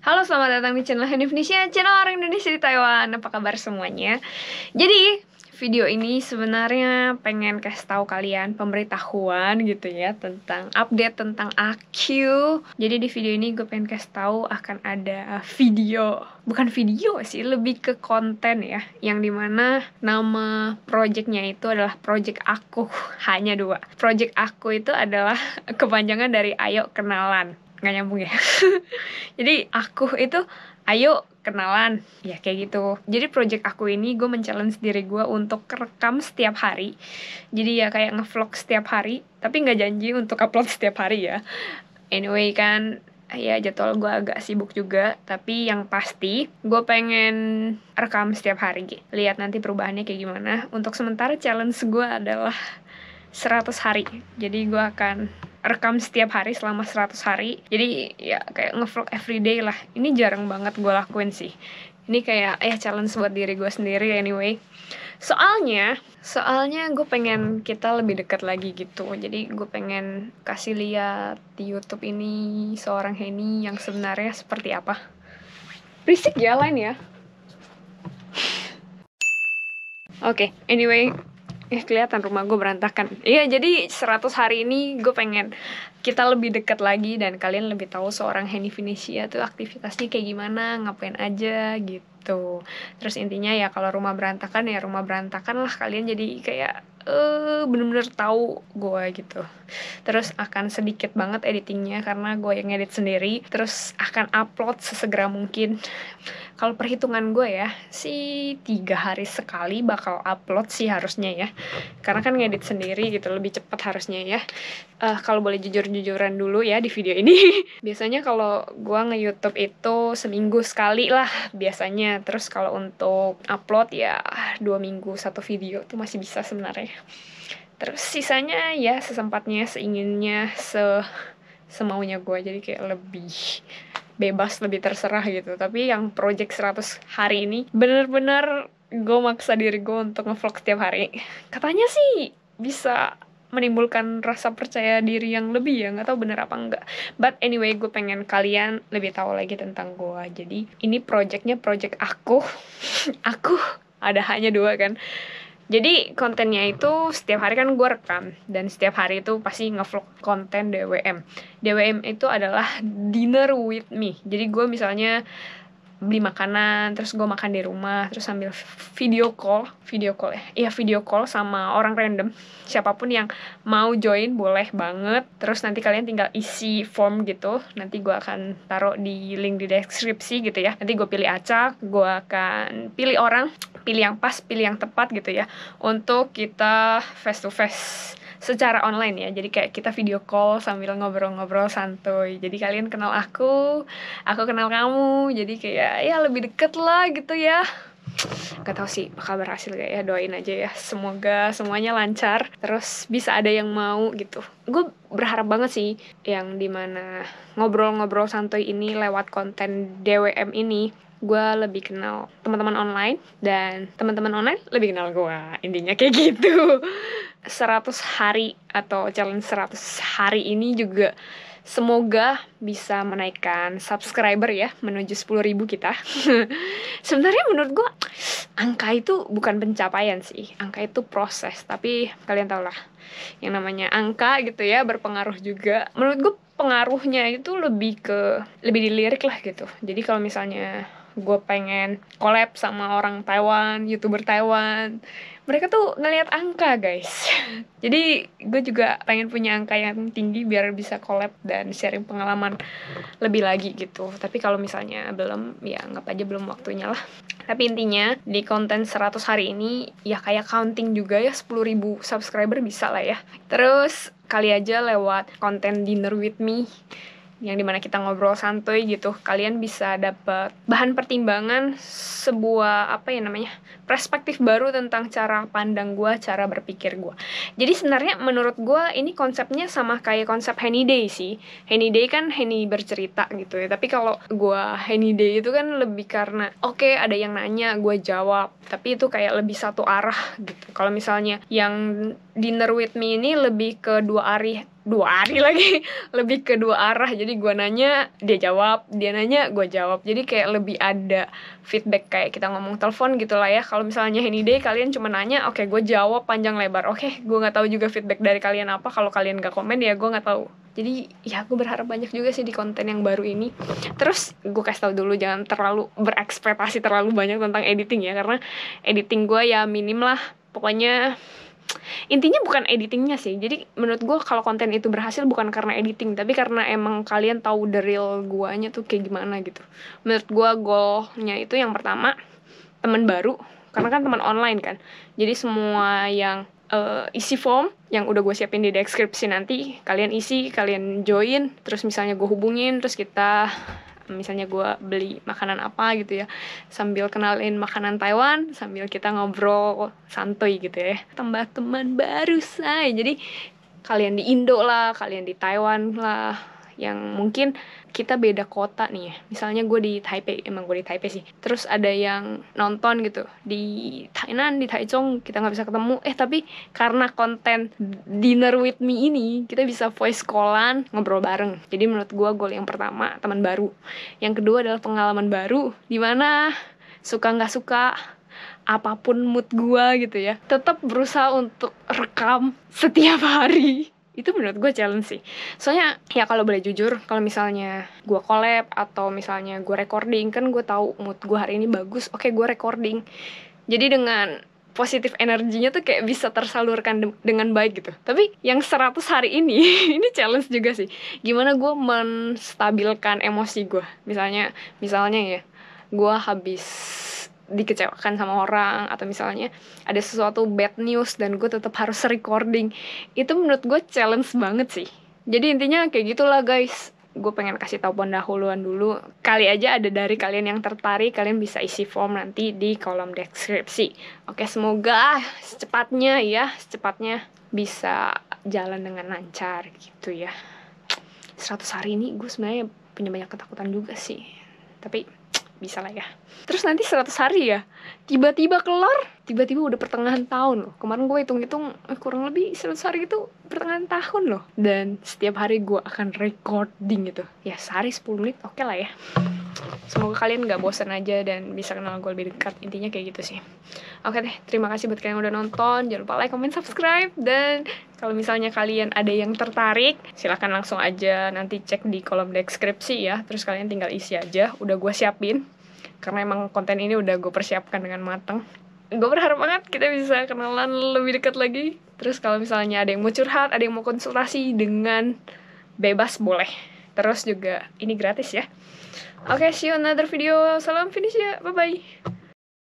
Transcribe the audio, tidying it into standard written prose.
Halo, selamat datang di channel Indonesia, channel orang Indonesia di Taiwan. Apa kabar semuanya? Jadi, video ini sebenarnya pengen kasih tahu kalian pemberitahuan gitu ya tentang update tentang AQ. Jadi di video ini gue pengen kasih tahu akan ada video, bukan video sih, lebih ke konten ya, yang dimana nama projectnya itu adalah project aku. Hanya dua. Project aku itu adalah kepanjangan dari Ayo Kenalan. Nggak nyambung ya. Jadi aku itu ayo kenalan ya kayak gitu. Jadi project aku ini gue men-challenge diri gue untuk rekam setiap hari. Jadi ya kayak ngevlog setiap hari, tapi nggak janji untuk upload setiap hari ya. Anyway kan ya jadwal gue agak sibuk juga, tapi yang pasti gue pengen rekam setiap hari. Lihat nanti perubahannya kayak gimana. Untuk sementara challenge gue adalah 100 hari. Jadi gue akan rekam setiap hari selama 100 hari. Jadi ya kayak ngevlog everyday lah. Ini jarang banget gue lakuin sih. Ini kayak challenge buat diri gue sendiri anyway. Soalnya gue pengen kita lebih dekat lagi gitu. Jadi gue pengen kasih lihat di YouTube ini seorang Henny yang sebenarnya seperti apa. Berisik ya lain ya. Oke, anyway, kelihatan rumah gue berantakan. Iya, jadi 100 hari ini gue pengen kita lebih dekat lagi dan kalian lebih tahu seorang Henny Venetia tuh aktivitasnya kayak gimana, ngapain aja gitu. Terus intinya ya kalau rumah berantakan ya rumah berantakan lah, kalian jadi kayak bener-bener tahu gue gitu. Terus akan sedikit banget editingnya karena gue yang edit sendiri. Terus akan upload sesegera mungkin. Kalau perhitungan gue ya, sih 3 hari sekali bakal upload sih harusnya ya. Karena kan ngedit sendiri gitu, lebih cepat harusnya ya. Kalau boleh jujur-jujuran dulu ya di video ini. Biasanya kalau gue nge-YouTube itu seminggu sekali lah biasanya. Terus kalau untuk upload ya 2 minggu 1 video tuh masih bisa sebenarnya. Terus sisanya ya sesempatnya, seinginnya, semaunya gue. Jadi kayak lebih bebas, lebih terserah gitu. Tapi yang project 100 hari ini bener-bener gue maksa diri gue untuk ngevlog setiap hari. Katanya sih bisa menimbulkan rasa percaya diri yang lebih ya, nggak tahu bener apa enggak. But anyway, gue pengen kalian lebih tahu lagi tentang gue. Jadi ini projectnya project aku. Aku ada hanya 2 kan. Jadi kontennya itu setiap hari kan gue rekam, dan setiap hari itu pasti ngevlog konten DWM. DWM itu adalah dinner with me. Jadi gue misalnya beli makanan, terus gue makan di rumah, terus sambil video call sama orang random, siapapun yang mau join boleh banget. Terus nanti kalian tinggal isi form gitu, nanti gue akan taruh di link di deskripsi gitu ya. Nanti gue pilih acak, gue akan pilih orang, pilih yang pas, pilih yang tepat gitu ya, untuk kita face to face secara online ya. Jadi kayak kita video call sambil ngobrol-ngobrol santuy. Jadi kalian kenal aku kenal kamu. Jadi kayak ya lebih deket lah gitu ya. Gak tau sih bakal berhasil gak ya, doain aja ya. Semoga semuanya lancar, terus bisa ada yang mau gitu. Gue berharap banget sih yang dimana ngobrol-ngobrol santuy ini lewat konten DWM ini, gue lebih kenal teman-teman online, dan teman-teman online lebih kenal gue. Intinya kayak gitu. 100 hari atau challenge 100 hari ini juga semoga bisa menaikkan subscriber ya, menuju 10.000 kita. Sebenarnya menurut gue angka itu bukan pencapaian sih, angka itu proses. Tapi kalian tau lah, yang namanya angka gitu ya berpengaruh juga. Menurut gue pengaruhnya itu lebih dilirik lah gitu. Jadi kalau misalnya gue pengen collab sama orang Taiwan, YouTuber Taiwan, mereka tuh ngelihat angka guys. Jadi gue juga pengen punya angka yang tinggi biar bisa collab dan sharing pengalaman lebih lagi gitu. Tapi kalau misalnya belum, ya anggap aja belum waktunya lah. Tapi intinya di konten 100 hari ini ya kayak counting juga ya, 10.000 subscriber bisa lah ya. Terus kali aja lewat konten dinner with me, yang dimana kita ngobrol santuy gitu, kalian bisa dapat bahan pertimbangan, sebuah perspektif baru tentang cara pandang gue, cara berpikir gue. Jadi sebenarnya menurut gue ini konsepnya sama kayak konsep Henny Day sih. Henny Day kan Henny bercerita gitu ya, tapi kalau gue Henny Day itu kan lebih karena ada yang nanya gue jawab, tapi itu kayak lebih satu arah gitu. Kalau misalnya yang dinner with me ini lebih ke 2 hari lagi. Lebih ke 2 arah. Jadi gue nanya, dia jawab, dia nanya, gue jawab. Jadi kayak lebih ada feedback kayak kita ngomong telepon gitu lah ya. Kalau misalnya any day kalian cuma nanya, oke, gue jawab panjang lebar. Oke, gue nggak tahu juga feedback dari kalian apa. Kalau kalian nggak komen ya gue nggak tahu. Jadi ya gue berharap banyak juga sih di konten yang baru ini. Terus gue kasih tahu dulu, jangan terlalu berekspektasi terlalu banyak tentang editing ya, karena editing gue ya minim lah. Pokoknya intinya bukan editingnya sih. Jadi menurut gue kalau konten itu berhasil bukan karena editing, tapi karena emang kalian tahu the real guanya tuh kayak gimana gitu. Menurut gue goalnya itu yang pertama, teman baru, karena kan teman online kan. Jadi semua yang isi form yang udah gue siapin di deskripsi nanti, kalian isi, kalian join, terus misalnya gue hubungin, terus kita misalnya gue beli makanan apa gitu ya, sambil kenalin makanan Taiwan, sambil kita ngobrol santuy gitu ya, tambah teman baru say. Jadi kalian di Indo lah, kalian di Taiwan lah, yang mungkin kita beda kota nih ya. Misalnya gue di Taipei, emang gue di Taipei sih. Terus ada yang nonton gitu di Tainan, di Taichung, kita nggak bisa ketemu. Tapi karena konten Dinner With Me ini, kita bisa voice callan, ngobrol bareng. Jadi menurut gue goal yang pertama, teman baru. Yang kedua adalah pengalaman baru, dimana suka nggak suka, apapun mood gue gitu ya, tetap berusaha untuk rekam setiap hari. Itu menurut gue challenge sih. Soalnya ya kalau boleh jujur, kalau misalnya gue collab atau misalnya gue recording, kan gue tahu mood gue hari ini bagus, oke gue recording. Jadi dengan positif energinya tuh kayak bisa tersalurkan dengan baik gitu. Tapi yang 100 hari ini ini challenge juga sih. Gimana gue menstabilkan emosi gue. Misalnya ya, gue habis dikecewakan sama orang, atau misalnya ada sesuatu bad news dan gue tetap harus recording. Itu menurut gue challenge banget sih. Jadi intinya kayak gitulah guys. Gue pengen kasih tahu pendahuluan dulu. Kali aja ada dari kalian yang tertarik, kalian bisa isi form nanti di kolom deskripsi. Oke, semoga secepatnya bisa jalan dengan lancar gitu ya. 100 hari ini gue sebenarnya punya banyak ketakutan juga sih, tapi bisa lah ya. Terus nanti 100 hari ya, tiba-tiba kelar, tiba-tiba udah pertengahan tahun loh. Kemarin gue hitung-hitung kurang lebih 100 hari itu pertengahan tahun loh. Dan setiap hari gue akan recording gitu. Ya sehari 10 menit oke lah ya. Semoga kalian gak bosan aja dan bisa kenal gue lebih dekat. Intinya kayak gitu sih. Oke deh, terima kasih buat kalian yang udah nonton. Jangan lupa like, comment, subscribe. Dan kalau misalnya kalian ada yang tertarik, silahkan langsung aja nanti cek di kolom deskripsi ya. Terus kalian tinggal isi aja, udah gue siapin. Karena emang konten ini udah gue persiapkan dengan matang. Gue berharap banget kita bisa kenalan lebih dekat lagi. Terus kalau misalnya ada yang mau curhat, ada yang mau konsultasi, dengan bebas boleh. Terus juga ini gratis ya. Oke, see you another video. Salam Felicia, bye-bye.